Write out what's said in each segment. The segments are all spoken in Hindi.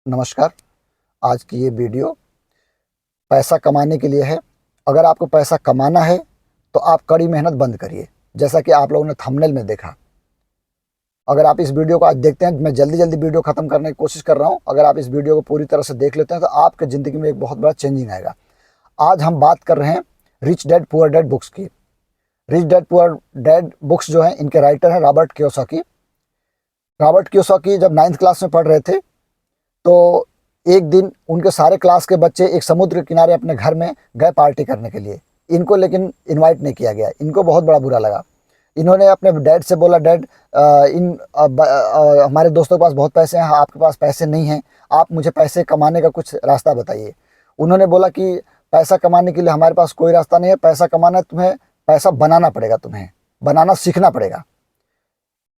नमस्कार। आज की ये वीडियो पैसा कमाने के लिए है। अगर आपको पैसा कमाना है तो आप कड़ी मेहनत बंद करिए। जैसा कि आप लोगों ने थंबनेल में देखा। अगर आप इस वीडियो को आज देखते हैं, मैं जल्दी जल्दी वीडियो ख़त्म करने की कोशिश कर रहा हूँ। अगर आप इस वीडियो को पूरी तरह से देख लेते हैं तो आपके ज़िंदगी में एक बहुत बड़ा चेंजिंग आएगा। आज हम बात कर रहे हैं Rich Dad Poor Dad books की। Rich Dad Poor Dad books जो हैं, इनके राइटर हैं रॉबर्ट कियोसाकी। रॉबर्ट कियोसाकी जब 9th क्लास में पढ़ रहे थे तो एक दिन उनके सारे क्लास के बच्चे एक समुद्र के किनारे अपने घर में गए पार्टी करने के लिए। इनको लेकिन इनवाइट नहीं किया गया। इनको बहुत बड़ा बुरा लगा। इन्होंने अपने डैड से बोला, डैड हमारे दोस्तों के पास बहुत पैसे हैं, आपके पास पैसे नहीं हैं, आप मुझे पैसे कमाने का कुछ रास्ता बताइए। उन्होंने बोला कि पैसा कमाने के लिए हमारे पास कोई रास्ता नहीं है। पैसा कमाना है, तुम्हें पैसा बनाना पड़ेगा, तुम्हें बनाना सीखना पड़ेगा।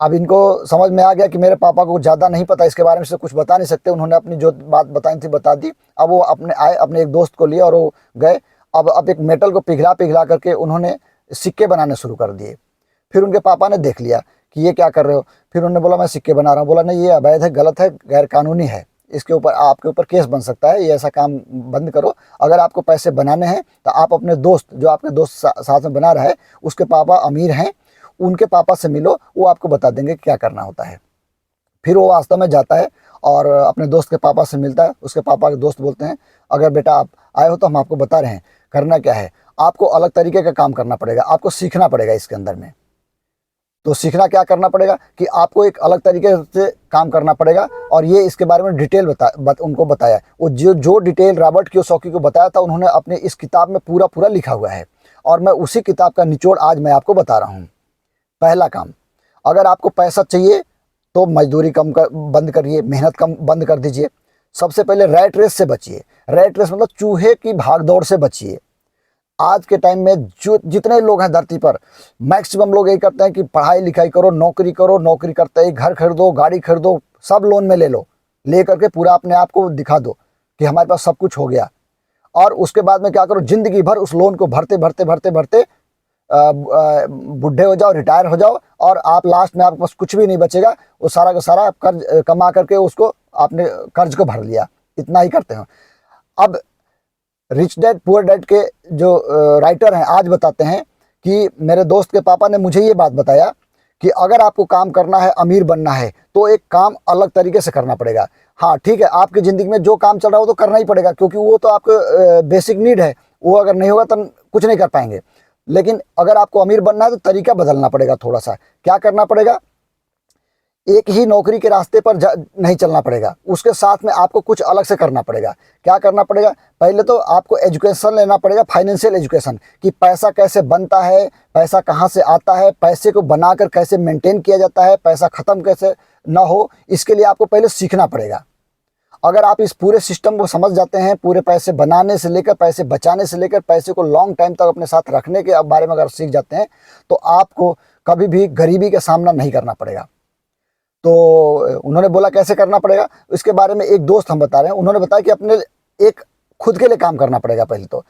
अब इनको समझ में आ गया कि मेरे पापा को ज़्यादा नहीं पता इसके बारे में, से कुछ बता नहीं सकते। उन्होंने अपनी जो बात बताई थी बता दी। अब वो अपने आए, अपने एक दोस्त को लिए और वो गए। अब एक मेटल को पिघला पिघला करके उन्होंने सिक्के बनाने शुरू कर दिए। फिर उनके पापा ने देख लिया कि ये क्या कर रहे हो। फिर उन्होंने बोला मैं सिक्के बना रहा हूँ। बोला नहीं, ये अवैध है, गलत है, गैर कानूनी है, इसके ऊपर आपके ऊपर केस बन सकता है, ये ऐसा काम बंद करो। अगर आपको पैसे बनाने हैं तो आप अपने दोस्त, जो आपके दोस्त साथ में बना रहा है, उसके पापा अमीर हैं, उनके पापा से मिलो, वो आपको बता देंगे क्या करना होता है। फिर वो वास्तव में जाता है और अपने दोस्त के पापा से मिलता है। उसके पापा के दोस्त बोलते हैं, अगर बेटा आप आए हो तो हम आपको बता रहे हैं करना क्या है। आपको अलग तरीके का काम करना पड़ेगा, आपको सीखना पड़ेगा इसके अंदर में। तो सीखना क्या करना पड़ेगा कि आपको एक अलग तरीके से काम करना पड़ेगा। और ये इसके बारे में डिटेल उनको बताया। वो जो डिटेल रॉबर्ट कियोसाकी को बताया था, उन्होंने अपने इस किताब में पूरा पूरा लिखा हुआ है। और मैं उसी किताब का निचोड़ आज मैं आपको बता रहा हूँ। पहला काम, अगर आपको पैसा चाहिए तो मजदूरी बंद करिए, मेहनत कम बंद कर दीजिए। सबसे पहले रैट रेस से बचिए। रैट रेस मतलब चूहे की भागदौड़ से बचिए। आज के टाइम में जो जितने लोग हैं धरती पर, मैक्सिमम लोग यही करते हैं कि पढ़ाई लिखाई करो, नौकरी करते ही घर खरीदो, गाड़ी खरीदो, सब लोन में ले लो, ले करके पूरा अपने आप को दिखा दो कि हमारे पास सब कुछ हो गया। और उसके बाद में क्या करो, जिंदगी भर उस लोन को भरते भरते भरते भरते बूढ़े हो जाओ, रिटायर हो जाओ, और आप लास्ट में आपके पास कुछ भी नहीं बचेगा। वो सारा का सारा कर्ज कमा करके उसको आपने कर्ज को भर लिया। इतना ही करते हो। अब रिच डैड पुअर डैड के जो राइटर हैं आज बताते हैं कि मेरे दोस्त के पापा ने मुझे ये बात बताया कि अगर आपको काम करना है, अमीर बनना है, तो एक काम अलग तरीके से करना पड़ेगा। हाँ ठीक है, आपकी ज़िंदगी में जो काम चल रहा हो तो करना ही पड़ेगा, क्योंकि वो तो आपको बेसिक नीड है। वो अगर नहीं होगा तो कुछ नहीं कर पाएंगे। लेकिन अगर आपको अमीर बनना है तो तरीका बदलना पड़ेगा थोड़ा सा। क्या करना पड़ेगा, एक ही नौकरी के रास्ते पर नहीं चलना पड़ेगा, उसके साथ में आपको कुछ अलग से करना पड़ेगा। क्या करना पड़ेगा, पहले तो आपको एजुकेशन लेना पड़ेगा, फाइनेंशियल एजुकेशन, कि पैसा कैसे बनता है, पैसा कहाँ से आता है, पैसे को बनाकर कैसे मेंटेन किया जाता है, पैसा ख़त्म कैसे ना हो, इसके लिए आपको पहले सीखना पड़ेगा। अगर आप इस पूरे सिस्टम को समझ जाते हैं, पूरे पैसे बनाने से लेकर पैसे बचाने से लेकर पैसे को लॉन्ग टाइम तक अपने साथ रखने के बारे में अगर सीख जाते हैं, तो आपको कभी भी गरीबी का सामना नहीं करना पड़ेगा। तो उन्होंने बोला कैसे करना पड़ेगा, इसके बारे में एक दोस्त हम बता रहे हैं। उन्होंने बताया कि अपने एक खुद के लिए काम करना पड़ेगा। पहले तो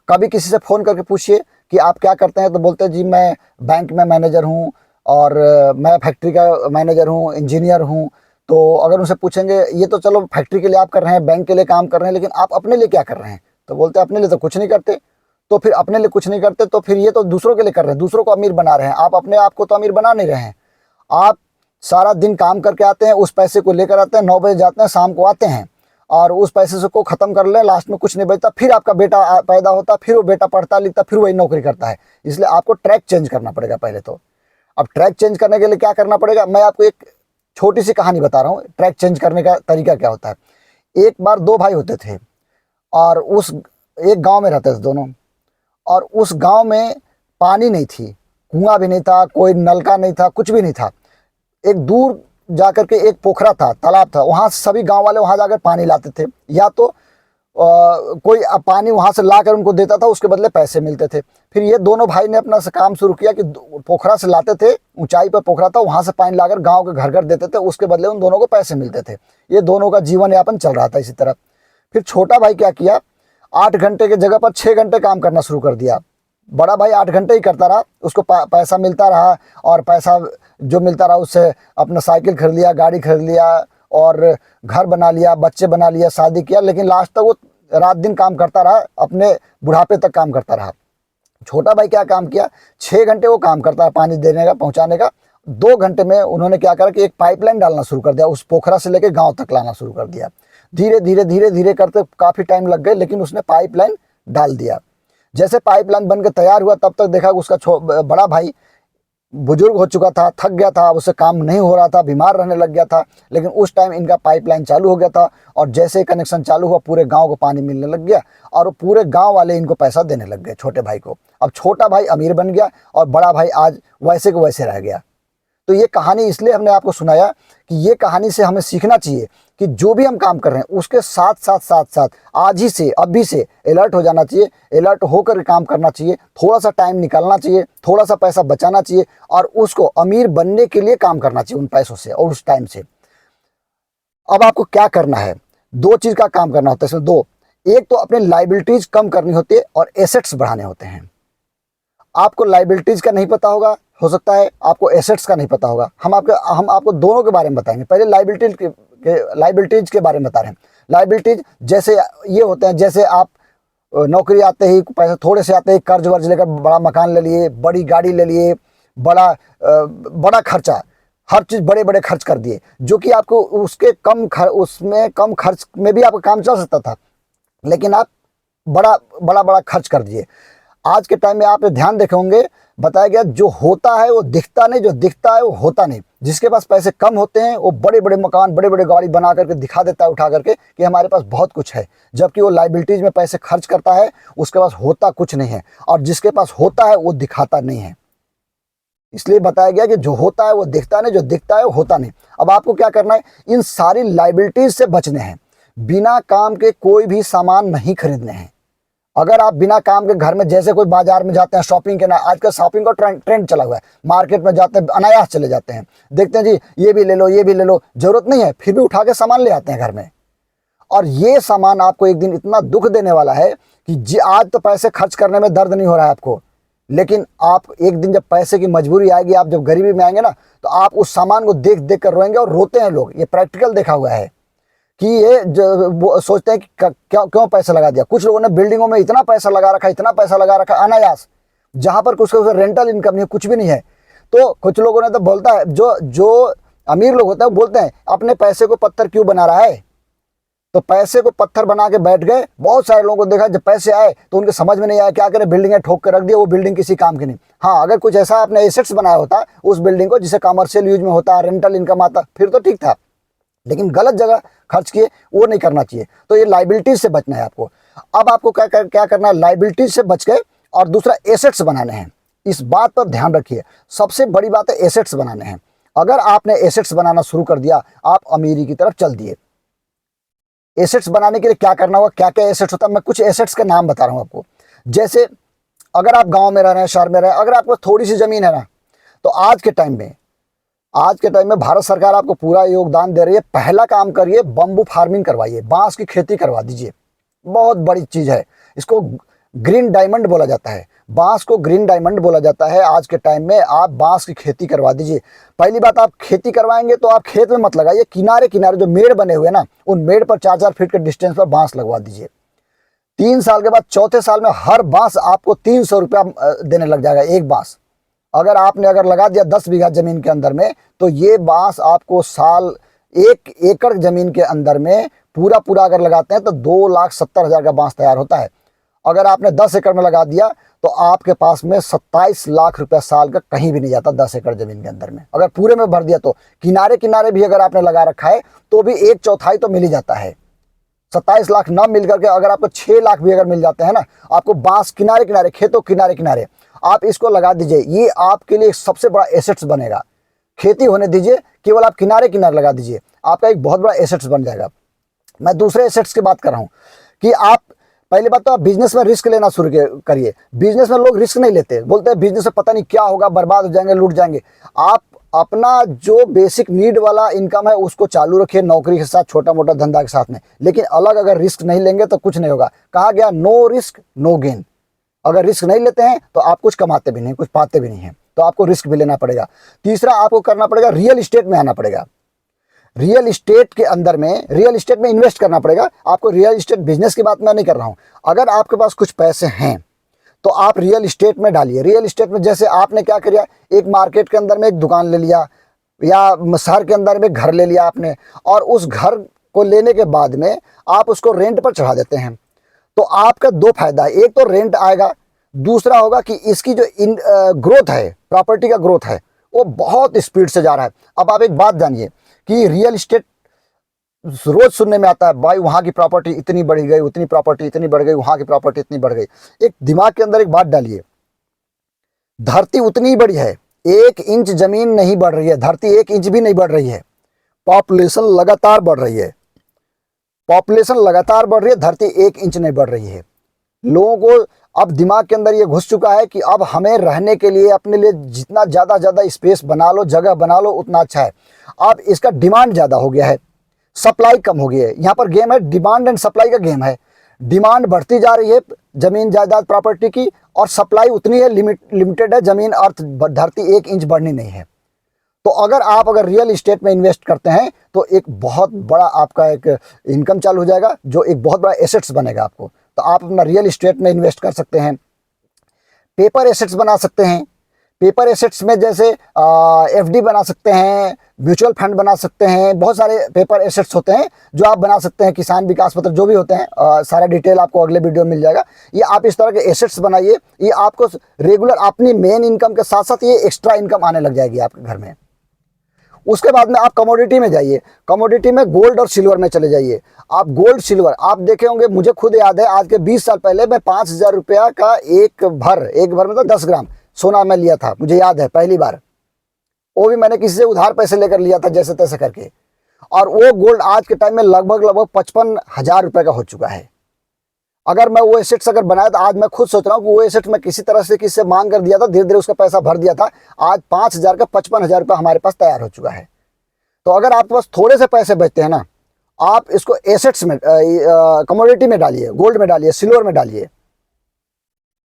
कभी किसी से फ़ोन करके पूछिए कि आप क्या करते हैं, तो बोलते हैं जी मैं बैंक में मैनेजर हूँ, और मैं फैक्ट्री का मैनेजर हूँ, इंजीनियर हूँ। तो अगर उनसे पूछेंगे, ये तो चलो फैक्ट्री के लिए आप कर रहे हैं, बैंक के लिए काम कर रहे हैं, लेकिन आप अपने लिए क्या कर रहे हैं, तो बोलते हैं अपने लिए तो कुछ नहीं करते। तो फिर अपने लिए कुछ नहीं करते तो फिर ये तो दूसरों के लिए कर रहे हैं, दूसरों को अमीर बना रहे हैं, आप अपने आप को तो अमीर बना नहीं रहे हैं। आप सारा दिन काम करके आते हैं, उस पैसे को लेकर आते हैं, 9 बजे जाते हैं, शाम को आते हैं, और उस पैसे से को ख़त्म कर ले, लास्ट में कुछ नहीं बचता। फिर आपका बेटा पैदा होता, फिर वो बेटा पढ़ता लिखता, फिर वही नौकरी करता है। इसलिए आपको ट्रैक चेंज करना पड़ेगा पहले तो। अब ट्रैक चेंज करने के लिए क्या करना पड़ेगा, मैं आपको एक छोटी सी कहानी बता रहा हूँ ट्रैक चेंज करने का तरीका क्या होता है। एक बार 2 भाई होते थे, और उस एक गांव में रहते थे दोनों, और उस गांव में पानी नहीं थी, कुआं भी नहीं था, कोई नलका नहीं था, कुछ भी नहीं था। एक दूर जाकर के एक पोखरा था, तालाब था, वहाँ सभी गांव वाले वहाँ जाकर पानी लाते थे। या तो कोई पानी वहाँ से लाकर उनको देता था, उसके बदले पैसे मिलते थे। फिर ये दोनों भाई ने अपना काम शुरू किया कि पोखरा से लाते थे, ऊंचाई पर पोखरा था, वहाँ से पानी लाकर गांव के घर घर देते थे, उसके बदले उन दोनों को पैसे मिलते थे। ये दोनों का जीवन यापन चल रहा था इसी तरह। फिर छोटा भाई क्या किया, 8 घंटे की जगह पर 6 घंटे काम करना शुरू कर दिया। बड़ा भाई 8 घंटे ही करता रहा, उसको पैसा मिलता रहा, और पैसा जो मिलता रहा उससे अपना साइकिल खरीद लिया, गाड़ी खरीद लिया, और घर बना लिया, बच्चे बना लिया, शादी किया, लेकिन लास्ट तक वो रात दिन काम करता रहा, अपने बुढ़ापे तक काम करता रहा। छोटा भाई क्या काम किया, 6 घंटे वो काम करता है पानी देने का, पहुंचाने का। 2 घंटे में उन्होंने क्या करा कि एक पाइपलाइन डालना शुरू कर दिया, उस पोखरा से लेकर गांव तक लाना शुरू कर दिया। धीरे धीरे धीरे धीरे करते काफ़ी टाइम लग गए, लेकिन उसने पाइपलाइन डाल दिया। जैसे पाइपलाइन बनकर तैयार हुआ, तब तक देखा उसका बड़ा भाई बुजुर्ग हो चुका था, थक गया था, उससे काम नहीं हो रहा था, बीमार रहने लग गया था। लेकिन उस टाइम इनका पाइपलाइन चालू हो गया था, और जैसे ही कनेक्शन चालू हुआ पूरे गांव को पानी मिलने लग गया, और पूरे गांव वाले इनको पैसा देने लग गए छोटे भाई को। अब छोटा भाई अमीर बन गया और बड़ा भाई आज वैसे को वैसे रह गया। तो ये कहानी इसलिए हमने आपको सुनाया कि ये कहानी से हमें सीखना चाहिए कि जो भी हम काम कर रहे हैं उसके साथ साथ साथ साथ आज ही से, अभी से अलर्ट हो जाना चाहिए, अलर्ट होकर काम करना चाहिए, थोड़ा सा टाइम निकालना चाहिए, थोड़ा सा पैसा बचाना चाहिए, और उसको अमीर बनने के लिए काम करना चाहिए उन पैसों से और उस टाइम से। अब आपको क्या करना है, 2 चीज़ का काम करना होता है इसमें, दो। एक तो अपने लाइबिलिटीज कम करनी होती है और एसेट्स बढ़ाने होते हैं। आपको लाइबिलिटीज का नहीं पता होगा, हो सकता है आपको एसेट्स का नहीं पता होगा। हम आपको दोनों के बारे में बताएंगे। पहले लाइबिलिटीज के बारे में बता रहे हैं। लाइबिलिटीज जैसे ये होते हैं, जैसे आप नौकरी आते ही पैसे थोड़े से आते ही कर्ज वर्ज लेकर बड़ा मकान ले लिए, बड़ी गाड़ी ले लिए, बड़ा खर्चा, हर चीज़ बड़े बड़े खर्च कर दिए, जो कि आपको उसमें कम खर्च में भी आपका काम चल सकता था, लेकिन आप बड़ा खर्च कर दिए। आज के टाइम में आप ध्यान देखे होंगे, बताया गया जो होता है वो दिखता नहीं, जो दिखता है वो होता नहीं। जिसके पास पैसे कम होते हैं वो बड़े बड़े मकान, बड़े बड़े गाड़ी बना करके दिखा देता है उठा करके कि हमारे पास बहुत कुछ है, जबकि वो लाइबिलिटीज में पैसे खर्च करता है, उसके पास होता कुछ नहीं है, और जिसके पास होता है वो दिखाता नहीं है। इसलिए बताया गया कि जो होता है वो दिखता नहीं, जो दिखता है वो होता नहीं। अब आपको क्या करना है, इन सारी लाइबिलिटीज से बचने हैं। बिना काम के कोई भी सामान नहीं खरीदने हैं। अगर आप बिना काम के घर में, जैसे कोई बाजार में जाते हैं शॉपिंग के ना, आजकल शॉपिंग का ट्रेंड चला हुआ है, मार्केट में जाते हैं अनायास चले जाते हैं, देखते हैं जी ये भी ले लो, ये भी ले लो, जरूरत नहीं है, फिर भी उठा के सामान ले आते हैं घर में। और ये सामान आपको एक दिन इतना दुख देने वाला है कि जी आज तो पैसे खर्च करने में दर्द नहीं हो रहा है आपको, लेकिन आप एक दिन जब पैसे की मजबूरी आएगी, आप जब गरीबी में आएंगे ना, तो आप उस सामान को देख देख कर रोएंगे। और रोते हैं लोग, ये प्रैक्टिकल देखा हुआ है कि ये वो सोचते हैं कि क्यों पैसा लगा दिया। कुछ लोगों ने बिल्डिंगों में इतना पैसा लगा रखा, इतना पैसा लगा रखा अनायास, जहां पर कुछ रेंटल इनकम नहीं है, कुछ भी नहीं है। तो कुछ लोगों ने तो बोलता है, जो अमीर लोग होते हैं वो बोलते हैं अपने पैसे को पत्थर क्यों बना रहा है। तो पैसे को पत्थर बना के बैठ गए। बहुत सारे लोगों को देखा, जब पैसे आए तो उनके समझ में नहीं आया क्या करें, बिल्डिंगें ठोक कर रख दिए, वो बिल्डिंग किसी काम की नहीं। हाँ, अगर कुछ ऐसा आपने एसेट्स बनाया होता उस बिल्डिंग को, जिसे कमर्शियल यूज में होता, रेंटल इनकम आता, फिर तो ठीक था, लेकिन गलत जगह खर्च किए, वो नहीं करना चाहिए। तो ये लाइबिलिटीज से बचना है आपको। अब आपको क्या करना है, लाइबिलिटीज से बच गए और दूसरा एसेट्स बनाने हैं। इस बात पर ध्यान रखिए, सबसे बड़ी बात है एसेट्स बनाने हैं। अगर आपने एसेट्स बनाना शुरू कर दिया, आप अमीरी की तरफ चल दिए। एसेट्स बनाने के लिए क्या करना होगा, क्या क्या एसेट्स होता है, मैं कुछ एसेट्स का नाम बता रहा हूँ आपको। जैसे अगर आप गाँव में रह रहे हैं, शहर में रह रहे हैं, अगर आपको थोड़ी सी जमीन है ना, तो आज के टाइम में भारत सरकार आपको पूरा योगदान दे रही है। पहला काम करिए, बम्बू फार्मिंग करवाइए, बांस की खेती करवा दीजिए। बहुत बड़ी चीज़ है, इसको ग्रीन डायमंड बोला जाता है, बांस को ग्रीन डायमंड बोला जाता है। आज के टाइम में आप बांस की खेती करवा दीजिए। पहली बात, आप खेती करवाएंगे तो आप खेत में मत लगाइए, किनारे किनारे जो मेड़ बने हुए ना, उन मेड़ पर 4-4 फीट के डिस्टेंस पर बांस लगवा दीजिए। 3 साल के बाद, चौथे साल में हर बांस आपको 300 रुपया देने लग जाएगा, एक बांस। अगर लगा दिया 10 बीघा जमीन के अंदर में, तो ये बांस आपको साल 1 एकड़ जमीन के अंदर में पूरा अगर लगाते हैं तो 2,70,000 का बांस तैयार होता है। अगर आपने 10 एकड़ में लगा दिया तो आपके पास में 27 लाख रुपया साल का कहीं भी नहीं जाता 10 एकड़ जमीन के अंदर में। अगर पूरे में भर दिया तो किनारे किनारे भी अगर आपने लगा रखा है तो भी 1/4 तो मिल ही जाता है। 27 लाख ना मिल करके अगर आपको 6 लाख भी अगर मिल जाते हैं ना, आपको बांस किनारे किनारे, खेतों किनारे किनारे आप इसको लगा दीजिए। ये आपके लिए सबसे बड़ा एसेट्स बनेगा। खेती होने दीजिए, केवल आप किनारे किनारे लगा दीजिए, आपका एक बहुत बड़ा एसेट्स बन जाएगा। मैं दूसरे एसेट्स की बात कर रहा हूँ कि आप पहली बात तो आप बिजनेस में रिस्क लेना शुरू करिए। बिजनेस में लोग रिस्क नहीं लेते, बोलते हैं बिजनेस में पता नहीं क्या होगा, बर्बाद हो जाएंगे, लूट जाएंगे। आप अपना जो बेसिक नीड वाला इनकम है उसको चालू रखिए, नौकरी के साथ, छोटा मोटा धंधा के साथ में, लेकिन अलग अगर रिस्क नहीं लेंगे तो कुछ नहीं होगा। कहा गया नो रिस्क नो गेन। अगर रिस्क नहीं लेते हैं तो आप कुछ कमाते भी नहीं, कुछ पाते भी नहीं हैं, तो आपको रिस्क भी लेना पड़ेगा। तीसरा, आपको करना पड़ेगा, रियल इस्टेट में आना पड़ेगा। रियल इस्टेट के अंदर में, रियल इस्टेट में इन्वेस्ट करना पड़ेगा आपको। रियल इस्टेट बिजनेस की बात मैं नहीं कर रहा हूँ। अगर आपके पास कुछ पैसे हैं तो आप रियल इस्टेट में डालिए। रियल इस्टेट में जैसे आपने क्या किया, एक मार्केट के अंदर में एक दुकान ले लिया या शहर के अंदर में घर ले लिया आपने, और उस घर को लेने के बाद में आप उसको रेंट पर चढ़ा देते हैं, तो आपका दो फायदा है। एक तो रेंट आएगा, दूसरा होगा कि इसकी जो ग्रोथ है, प्रॉपर्टी का ग्रोथ है, वो बहुत स्पीड से जा रहा है। अब आप एक बात जानिए कि रियल इस्टेट रोज सुनने में आता है, भाई वहाँ की प्रॉपर्टी इतनी बढ़ गई, उतनी प्रॉपर्टी इतनी बढ़ गई, वहाँ की प्रॉपर्टी इतनी बढ़ गई। एक दिमाग के अंदर एक बात डालिए, धरती उतनी ही बड़ी है, 1 इंच जमीन नहीं बढ़ रही है, धरती 1 इंच भी नहीं बढ़ रही है। पॉपुलेशन लगातार बढ़ रही है, पॉपुलेशन लगातार बढ़ रही है, धरती 1 इंच नहीं बढ़ रही है। लोगों को अब दिमाग के अंदर ये घुस चुका है कि अब हमें रहने के लिए, अपने लिए जितना ज़्यादा स्पेस बना लो, जगह बना लो, उतना अच्छा है। अब इसका डिमांड ज़्यादा हो गया है, सप्लाई कम हो गई है। यहाँ पर गेम है डिमांड एंड सप्लाई का गेम है। डिमांड बढ़ती जा रही है जमीन जायदाद प्रॉपर्टी की, और सप्लाई उतनी है, लिमिटेड है। जमीन अर्थ धरती 1 इंच बढ़नी नहीं है। तो अगर रियल इस्टेट में इन्वेस्ट करते हैं तो एक बहुत बड़ा आपका एक इनकम चालू हो जाएगा, जो एक बहुत बड़ा एसेट्स बनेगा आपको। तो आप अपना रियल इस्टेट में इन्वेस्ट कर सकते हैं। पेपर एसेट्स बना सकते हैं। पेपर एसेट्स में जैसे एफडी बना सकते हैं, म्यूचुअल फंड बना सकते हैं, बहुत सारे पेपर एसेट्स होते हैं जो आप बना सकते हैं। किसान विकास पत्र जो भी होते हैं, सारा डिटेल आपको अगले वीडियो में मिल जाएगा। ये आप इस तरह के एसेट्स बनाइए, ये आपको रेगुलर अपनी मेन इनकम के साथ साथ ये एक्स्ट्रा इनकम आने लग जाएगी आपके घर में। उसके बाद में आप कमोडिटी में जाइए। कमोडिटी में गोल्ड और सिल्वर में चले जाइए। आप गोल्ड सिल्वर आप देखे होंगे, मुझे खुद याद है, आज के 20 साल पहले मैं 5,000 रुपया का एक भर मतलब 10 ग्राम सोना मैं लिया था, मुझे याद है पहली बार। वो भी मैंने किसी से उधार पैसे लेकर लिया था, जैसे तैसे करके। और वो गोल्ड आज के टाइम में लगभग 55,000 रुपये का हो चुका है। अगर मैं वो एसेट्स अगर बनाया, तो आज मैं खुद सोच रहा हूँ कि वो एसेट्स मैं किसी तरह से किसी से मांग कर दिया था, धीरे धीरे उसका पैसा भर दिया था। आज 5,000 का 55,000 रुपये हमारे पास तैयार हो चुका है। तो अगर आपके पास थोड़े से पैसे बचते हैं ना, आप इसको एसेट्स में, कमोडिटी में डालिए, गोल्ड में डालिए, सिल्वर में डालिए।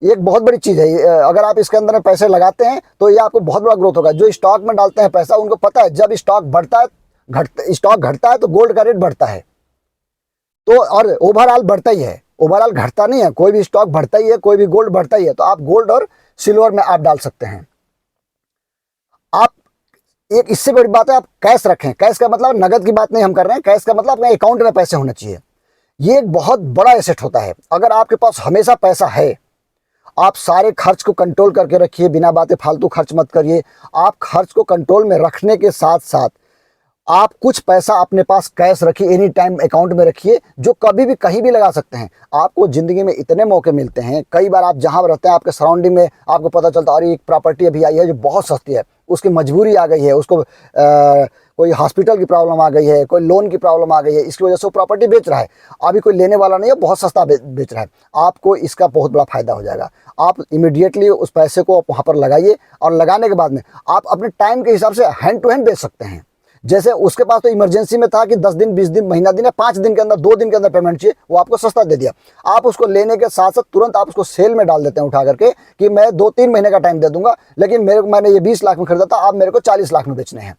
ये एक बहुत बड़ी चीज़ है। अगर आप इसके अंदर पैसे लगाते हैं तो ये आपको बहुत बड़ा ग्रोथ होगा। जो स्टॉक में डालते हैं पैसा, उनको पता है जब स्टॉक बढ़ता है, स्टॉक घटता है तो गोल्ड का रेट बढ़ता है। तो और ओवरऑल बढ़ता ही है, ओवरऑल घटता नहीं है। कोई भी स्टॉक बढ़ता ही है, कोई भी गोल्ड बढ़ता ही है। तो आप गोल्ड और सिल्वर में आप डाल सकते हैं। आप एक इससे बड़ी बात है, आप कैश रखें। कैश का मतलब नगद की बात नहीं हम कर रहे हैं, कैश का मतलब अपने अकाउंट में पैसे होने चाहिए। ये एक बहुत बड़ा एसेट होता है। अगर आपके पास हमेशा पैसा है, आप सारे खर्च को कंट्रोल करके रखिए, बिना बातें फालतू खर्च मत करिए। आप खर्च को कंट्रोल में रखने के साथ साथ आप कुछ पैसा अपने पास कैश रखिए, एनी टाइम अकाउंट में रखिए, जो कभी भी कहीं भी लगा सकते हैं। आपको ज़िंदगी में इतने मौके मिलते हैं, कई बार आप जहाँ रहते हैं आपके सराउंडिंग में आपको पता चलता है अरे एक प्रॉपर्टी अभी आई है जो बहुत सस्ती है, उसकी मजबूरी आ गई है, उसको कोई हॉस्पिटल की प्रॉब्लम आ गई है, कोई लोन की प्रॉब्लम आ गई है, इसकी वजह से वो प्रॉपर्टी बेच रहा है। अभी कोई लेने वाला नहीं है, बहुत सस्ता बेच रहा है। आपको इसका बहुत बड़ा फायदा हो जाएगा। आप इमीडिएटली उस पैसे को वहाँ पर लगाइए, और लगाने के बाद में आप अपने टाइम के हिसाब से हैंड टू हैंड बेच सकते हैं। जैसे उसके पास तो इमरजेंसी में था कि 10 दिन, 20 दिन, महीना दिन या 5 दिन के अंदर, 2 दिन के अंदर पेमेंट चाहिए, वो आपको सस्ता दे दिया। आप उसको लेने के साथ साथ तुरंत आप उसको सेल में डाल देते हैं उठा करके कि मैं 2-3 महीने का टाइम दे दूंगा, लेकिन मैंने ये 20 लाख में खरीदा था, अब मेरे को 40 लाख में बेचने हैं।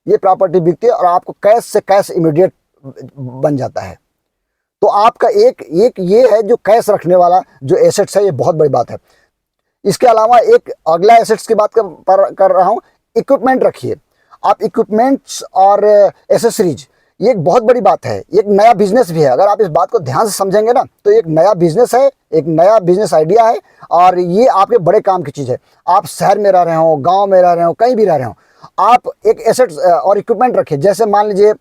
ये प्रॉपर्टी बिकती है और आपको कैश से कैश इमीडिएट बन जाता है। तो आपका एक ये है जो कैश रखने वाला जो एसेट्स है, ये बहुत बड़ी बात है। इसके अलावा एक अगला एसेट्स की बात कर रहा हूँ, इक्विपमेंट रखिए। आप इक्विपमेंट्स और एसेसरीज, ये एक बहुत बड़ी बात है। एक नया बिजनेस भी है। अगर आप इस बात को ध्यान से समझेंगे ना, तो एक नया बिजनेस है, एक नया बिजनेस आइडिया है, और ये आपके बड़े काम की चीज़ है। आप शहर में रह रहे हो, गांव में रह रहे हो, कहीं भी रह रहे हो, आप एक एसेट्स और इक्विपमेंट रखिए। जैसे मान लीजिए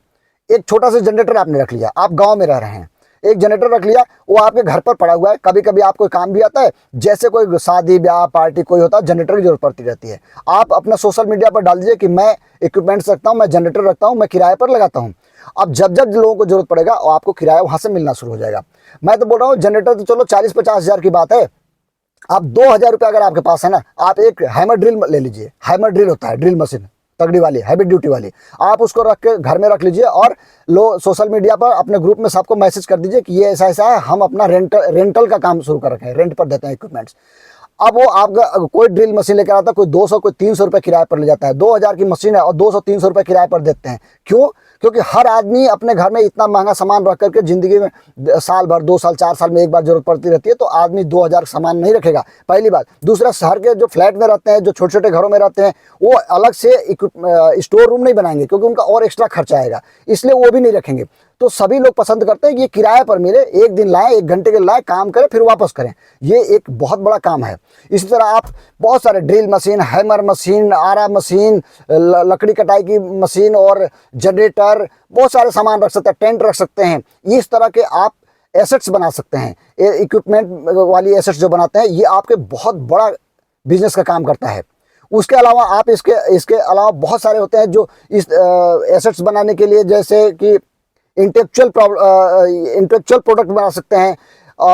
एक छोटा सा जनरेटर आपने रख लिया, आप गाँव में रह रहे हैं, एक जनरेटर रख लिया, वो आपके घर पर पड़ा हुआ है। कभी कभी आपको काम भी आता है, जैसे कोई शादी ब्याह पार्टी कोई होता है, जनरेटर की जरूरत पड़ती रहती है। आप अपना सोशल मीडिया पर डाल दीजिए कि मैं इक्विपमेंट्स रखता हूँ, मैं जनरेटर रखता हूँ, मैं किराए पर लगाता हूँ। अब जब जब लोगों को जरूरत पड़ेगा, आपको किराया वहाँ से मिलना शुरू हो जाएगा। मैं तो बोल रहा हूँ जनरेटर तो चलो 40-50 हज़ार की बात है, आप 2,000 रुपये अगर आपके पास है ना, आप एक हैमर ड्रिल ले लीजिए। हैमर ड्रिल होता है, ड्रिल मशीन तगड़ी वाली, हैवी ड्यूटी वाली, आप उसको रख के घर में रख लीजिए, और सोशल मीडिया पर अपने ग्रुप में सबको मैसेज कर दीजिए कि ये ऐसा ऐसा है, हम अपना रेंटल का काम शुरू कर रखे हैं, रेंट पर देते हैं इक्विपमेंट्स। अब वो आपका कोई ड्रिल मशीन लेकर आता है, कोई 200 कोई 300 रुपये किराए पर ले जाता है। 2000 की मशीन है और 200-300 रुपये किराए पर देते हैं। क्यों? क्योंकि हर आदमी अपने घर में इतना महंगा सामान रख करके ज़िंदगी में साल भर 2 साल 4 साल में एक बार जरूरत पड़ती रहती है, तो आदमी 2000 का सामान नहीं रखेगा, पहली बात। दूसरा, शहर के जो फ्लैट में रहते हैं, जो छोटे छोटे घरों में रहते हैं, वो अलग से स्टोर रूम नहीं बनाएंगे क्योंकि उनका और एक्स्ट्रा खर्चा आएगा, इसलिए वो भी नहीं रखेंगे। तो सभी लोग पसंद करते हैं कि ये किराए पर मिले, एक दिन लाएं, 1 घंटे के लाएं, काम करें, फिर वापस करें। ये एक बहुत बड़ा काम है। इसी तरह आप बहुत सारे ड्रिल मशीन, हैमर मशीन, आरा मशीन, लकड़ी कटाई की मशीन और जनरेटर, बहुत सारे सामान रख सकते हैं, टेंट रख सकते हैं। इस तरह के आप एसेट्स बना सकते हैं। इक्विपमेंट वाली एसेट्स जो बनाते हैं, ये आपके बहुत बड़ा बिजनेस का काम करता है। उसके अलावा आप इसके अलावा बहुत सारे होते हैं जो इस एसेट्स बनाने के लिए, जैसे कि इंटेलेक्चुअल प्रोडक्ट बना सकते हैं,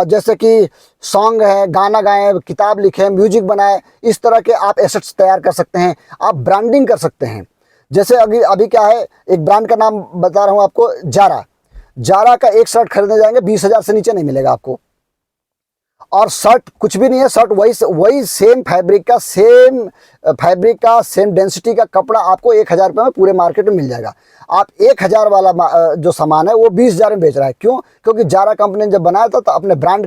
जैसे कि सॉन्ग है, गाना गाएं, किताब लिखें, म्यूजिक बनाएं। इस तरह के आप एसेट्स तैयार कर सकते हैं। आप ब्रांडिंग कर सकते हैं। जैसे अभी क्या है, एक ब्रांड का नाम बता रहा हूँ आपको, जारा का एक शर्ट खरीदने जाएंगे 20,000 से नीचे नहीं मिलेगा आपको। और शर्ट कुछ भी नहीं है, शर्ट वही सेम फैब्रिक का सेम डेंसिटी का कपड़ा आपको 1,000 रुपये में पूरे मार्केट में मिल जाएगा। आप 1,000 वाला जो सामान है वो 20,000 में बेच रहा है। क्यों? क्योंकि जारा कंपनी ने जब बनाया था तो अपने ब्रांड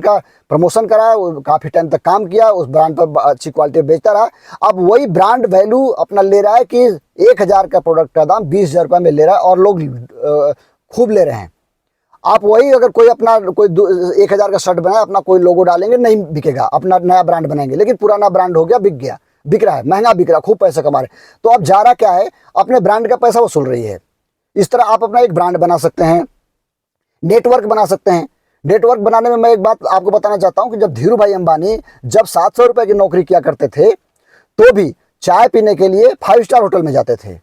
का प्रमोशन कराया, काफ़ी टाइम तक काम किया, उस ब्रांड पर अच्छी क्वालिटी बेचता रहा। अब वही ब्रांड वैल्यू अपना ले रहा है कि 1,000 का प्रोडक्ट का दाम 20,000 रुपये में ले रहा है और लोग खूब ले रहे हैं। आप वही अगर कोई 1,000 का शर्ट बनाए, अपना कोई लोगो डालेंगे, नहीं बिकेगा। अपना नया ब्रांड बनाएंगे, लेकिन पुराना ब्रांड हो गया, बिक रहा है, महंगा बिक रहा है, खूब पैसे कमा रहे। तो अब जारा क्या है, अपने ब्रांड का पैसा वसूल रही है। इस तरह आप अपना एक ब्रांड बना सकते हैं, नेटवर्क बना सकते हैं। नेटवर्क बनाने में मैं एक बात आपको बताना चाहता हूं कि जब धीरू भाई अंबानी जब 700 रुपये की नौकरी किया करते थे, तो भी चाय पीने के लिए 5 स्टार होटल में जाते थे।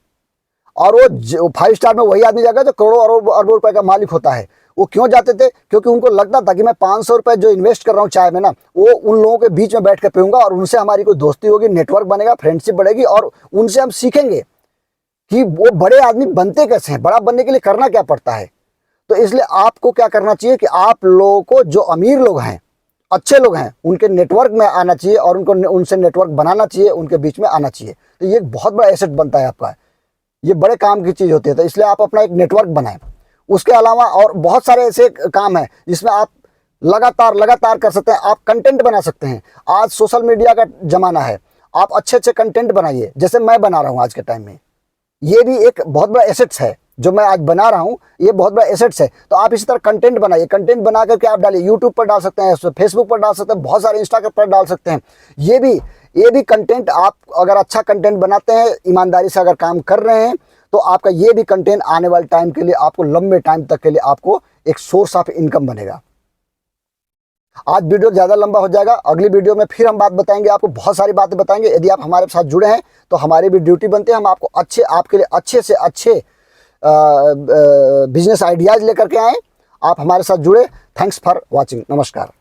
और वो 5 स्टार में वही आदमी जाएगा जो करोड़ों अरबों रुपए का मालिक होता है। वो क्यों जाते थे? क्योंकि उनको लगता था कि मैं 500 रुपये जो इन्वेस्ट कर रहा हूँ चाय में ना, वो उन लोगों के बीच में बैठ कर पीऊँगा और उनसे हमारी कोई दोस्ती होगी, नेटवर्क बनेगा, फ्रेंडशिप बढ़ेगी और उनसे हम सीखेंगे कि वो बड़े आदमी बनते कैसे हैं, बड़ा बनने के लिए करना क्या पड़ता है। तो इसलिए आपको क्या करना चाहिए कि आप लोगों को, जो अमीर लोग हैं, अच्छे लोग हैं, उनके नेटवर्क में आना चाहिए और उनसे नेटवर्क बनाना चाहिए, उनके बीच में आना चाहिए। तो ये एक बहुत बड़ा एसेट बनता है आपका, ये बड़े काम की चीज़ होती है। तो इसलिए आप अपना एक नेटवर्क बनाएं। उसके अलावा और बहुत सारे ऐसे काम हैं जिसमें आप लगातार कर सकते हैं। आप कंटेंट बना सकते हैं। आज सोशल मीडिया का ज़माना है, आप अच्छे कंटेंट बनाइए, जैसे मैं बना रहा हूँ आज के टाइम में। ये भी एक बहुत बड़ा एसेट्स है, जो मैं आज बना रहा हूँ, ये बहुत बड़ा एसेट्स है। तो आप इसी तरह कंटेंट बनाइए। कंटेंट बना करके आप डालिए, यूट्यूब पर डाल सकते हैं, फेसबुक पर डाल सकते हैं, बहुत सारे इंस्टाग्राम पर डाल सकते हैं। ये भी कंटेंट, आप अगर अच्छा कंटेंट बनाते हैं, ईमानदारी से अगर काम कर रहे हैं, तो आपका ये भी कंटेंट आने वाले टाइम के लिए, आपको लंबे टाइम तक के लिए आपको एक सोर्स ऑफ इनकम बनेगा। आज वीडियो ज़्यादा लंबा हो जाएगा, अगली वीडियो में फिर हम बात बताएंगे, आपको बहुत सारी बातें बताएंगे। यदि आप हमारे साथ जुड़े हैं तो हमारी भी ड्यूटी बनती है, हम आपके लिए अच्छे से अच्छे बिजनेस आइडियाज़ लेकर के आएँ। आप हमारे साथ जुड़े। Thanks for watching. नमस्कार।